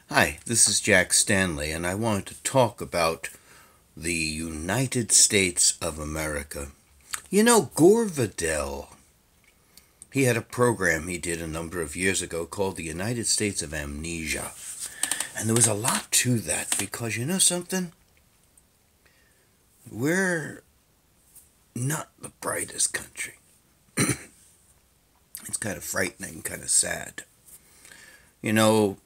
Hi, this is Jack Stanley, and I wanted to talk about the United States of America. You know, Gore Vidal, he had a program he did a number of years ago called the United States of Amnesia. And there was a lot to that because you know something? We're not the brightest country. It's kind of frightening, kind of sad. You know,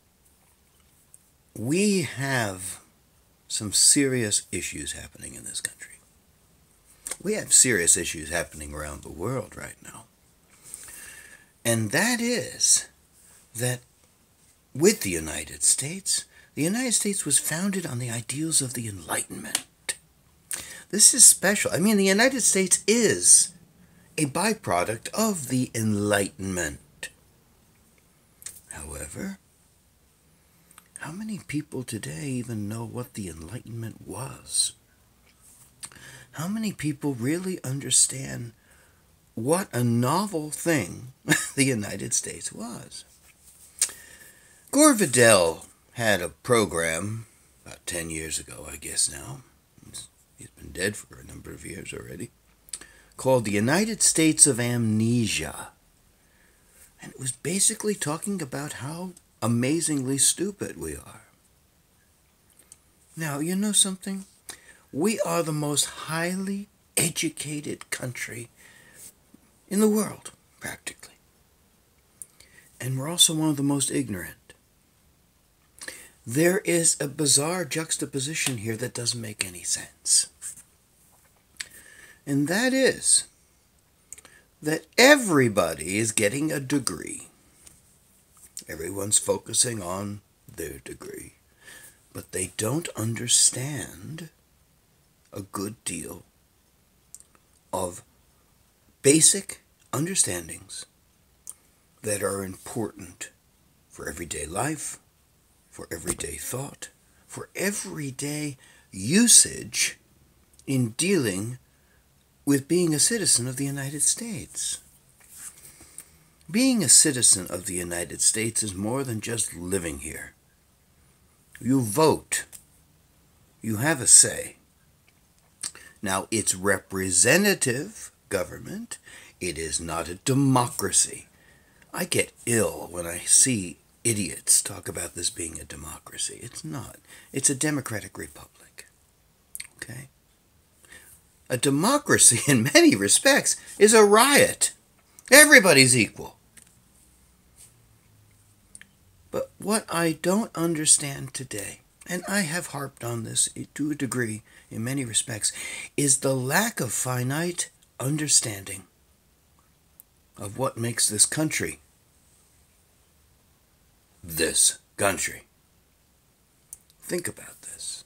we have some serious issues happening in this country. We have serious issues happening around the world right now. And that is that with the United States was founded on the ideals of the Enlightenment. This is special. I mean, the United States is a byproduct of the Enlightenment. However, how many people today even know what the Enlightenment was? How many people really understand what a novel thing the United States was? Gore Vidal had a program about 10 years ago, I guess now. He's been dead for a number of years already, called the United States of Amnesia. And it was basically talking about how amazingly stupid we are. Now, you know something? We are the most highly educated country in the world, practically. And we're also one of the most ignorant. There is a bizarre juxtaposition here that doesn't make any sense. And that is that everybody is getting a degree. Everyone's focusing on their degree. But they don't understand a good deal of basic understandings that are important for everyday life, for everyday thought, for everyday usage in dealing with being a citizen of the United States. Being a citizen of the United States is more than just living here. You vote. You have a say. Now, it's representative government. It is not a democracy. I get ill when I see idiots talk about this being a democracy. It's not. It's a democratic republic. Okay? A democracy, in many respects, is a riot. Everybody's equal. But what I don't understand today, and I have harped on this to a degree in many respects, is the lack of finite understanding of what makes this country this country. Think about this.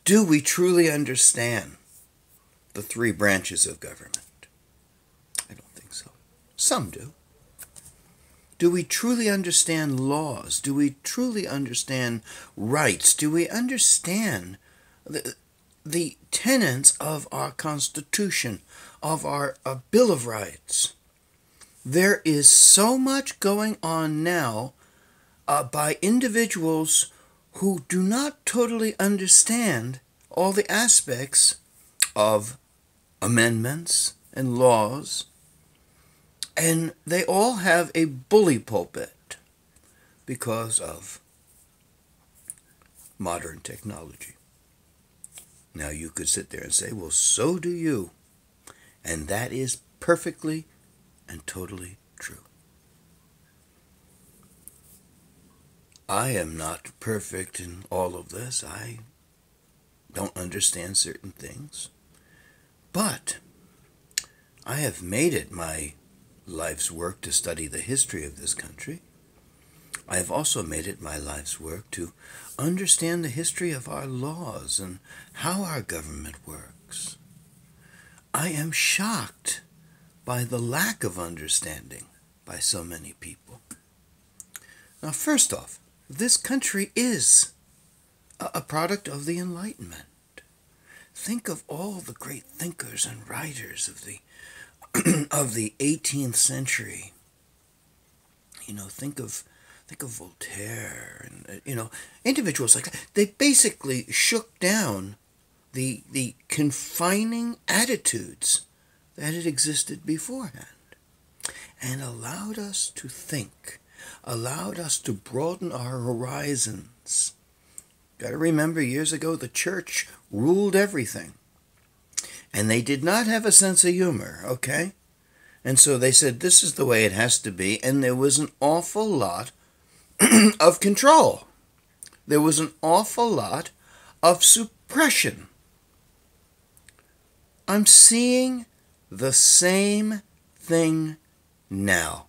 Do we truly understand the three branches of government? I don't think so. Some do. Do we truly understand laws? Do we truly understand rights? Do we understand the tenets of our Constitution, of our Bill of Rights? There is so much going on now by individuals who do not totally understand all the aspects of amendments and laws, and they all have a bully pulpit because of modern technology. Now you could sit there and say, well, so do you. And that is perfectly and totally true. I am not perfect in all of this. I don't understand certain things. But I have made it my life's work to study the history of this country. I have also made it my life's work to understand the history of our laws and how our government works. I am shocked by the lack of understanding by so many people. Now, first off, this country is a product of the Enlightenment. Think of all the great thinkers and writers of the of the 18th century. You know, think of Think of Voltaire and, individuals like that. They basically shook down the confining attitudes that had existed beforehand and allowed us to think, allowed us to broaden our horizons. Got to remember, years ago, the church ruled everything. And they did not have a sense of humor, okay? And so they said, this is the way it has to be. And there was an awful lot of control. There was an awful lot of suppression. I'm seeing the same thing now.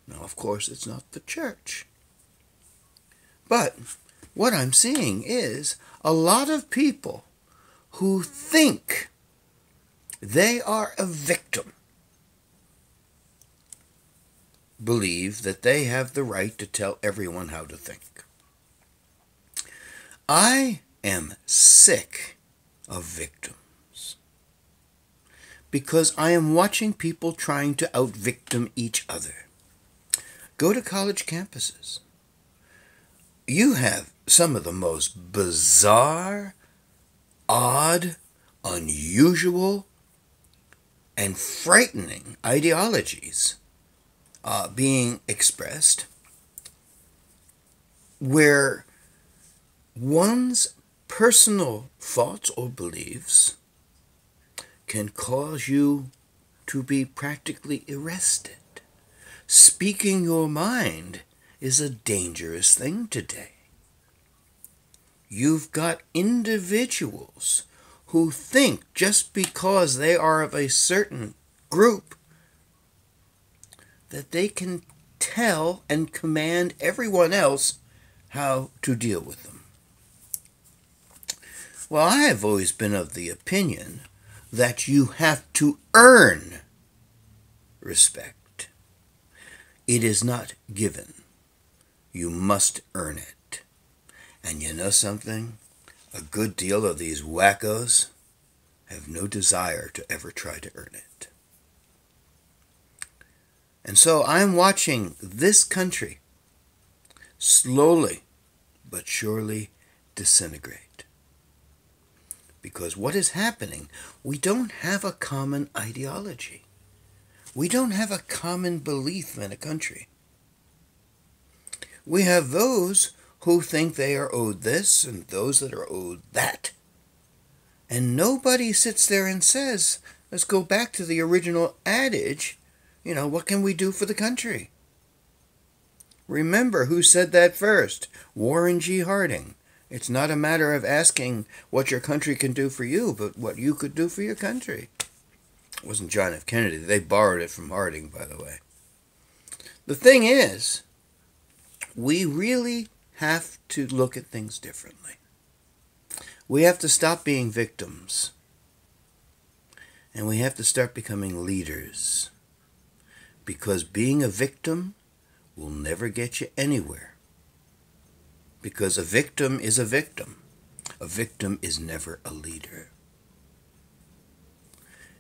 Now, of course, it's not the church. But what I'm seeing is a lot of people who think they are a victim believe that they have the right to tell everyone how to think. I am sick of victims because I am watching people trying to out-victim each other. Go to college campuses. You have some of the most bizarre, odd, unusual, and frightening ideologies being expressed, where one's personal thoughts or beliefs can cause you to be practically arrested. Speaking your mind is a dangerous thing today. You've got individuals who think just because they are of a certain group that they can tell and command everyone else how to deal with them. Well, I have always been of the opinion that you have to earn respect. It is not given. You must earn it. And you know something? A good deal of these wackos have no desire to ever try to earn it. And so I'm watching this country slowly but surely disintegrate. Because what is happening, we don't have a common ideology. We don't have a common belief in a country. We have those who think they are owed this and those that are owed that. And nobody sits there and says, let's go back to the original adage, what can we do for the country? Remember who said that first, Warren G. Harding. It's not a matter of asking what your country can do for you, but what you could do for your country. It wasn't John F. Kennedy. They borrowed it from Harding, by the way. The thing is, we really have to look at things differently. We have to stop being victims. And we have to start becoming leaders. Because being a victim will never get you anywhere. Because a victim is a victim. A victim is never a leader.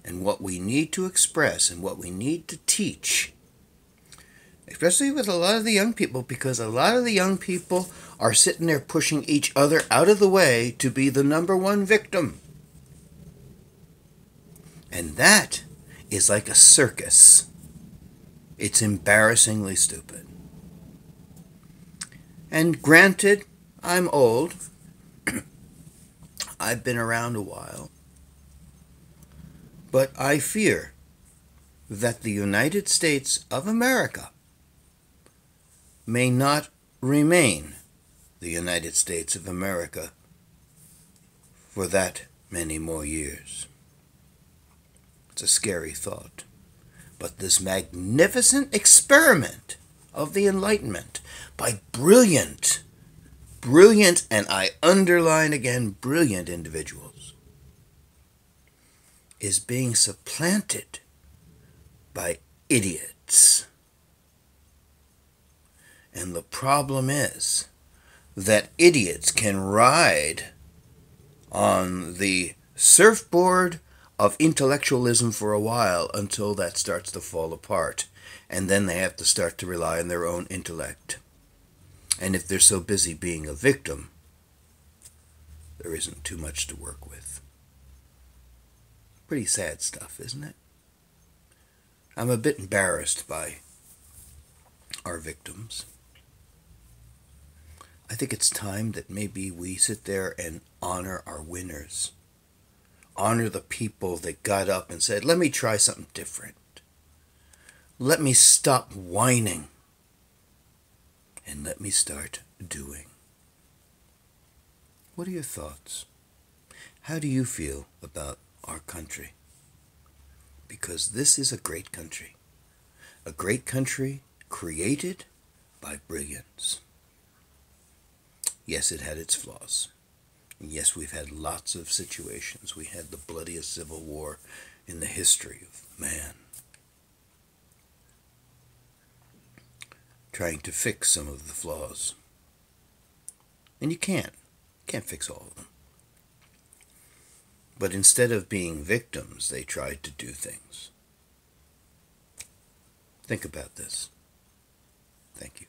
And what we need to express and what we need to teach, especially with a lot of the young people, because a lot of the young people are sitting there pushing each other out of the way to be the number one victim. And that is like a circus. It's embarrassingly stupid. And granted, I'm old. I've been around a while. But I fear that the United States of America may not remain the United States of America for that many more years. It's a scary thought. But this magnificent experiment of the Enlightenment by brilliant, and I underline again, brilliant individuals is being supplanted by idiots. And the problem is that idiots can ride on the surfboard of intellectualism for a while until that starts to fall apart. And then they have to start to rely on their own intellect. And if they're so busy being a victim, there isn't too much to work with. Pretty sad stuff, isn't it? I'm a bit embarrassed by our victims. I think it's time that maybe we sit there and honor our winners. Honor the people that got up and said, let me try something different. Let me stop whining. And let me start doing. What are your thoughts? How do you feel about our country? Because this is a great country. A great country created by brilliance. Yes, it had its flaws. And yes, we've had lots of situations. We had the bloodiest civil war in the history of man. Trying to fix some of the flaws. And you can't. Can't fix all of them. But instead of being victims, they tried to do things. Think about this. Thank you.